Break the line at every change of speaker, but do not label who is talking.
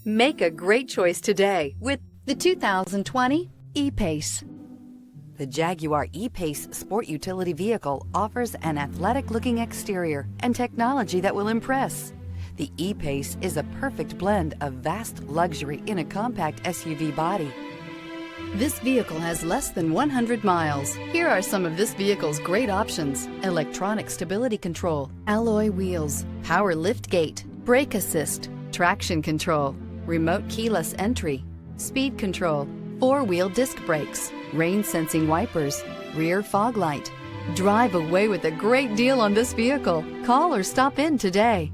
Make a great choice today with the 2020 E-PACE. The Jaguar E-PACE sport utility vehicle offers an athletic-looking exterior and technology that will impress. The E-PACE is a perfect blend of vast luxury in a compact SUV body. This vehicle has less than 100 miles. Here are some of this vehicle's great options: electronic stability control, alloy wheels, power liftgate, brake assist, traction control, remote keyless entry, speed control, four-wheel disc brakes, rain sensing wipers, rear fog light. Drive away with a great deal on this vehicle. Call or stop in today.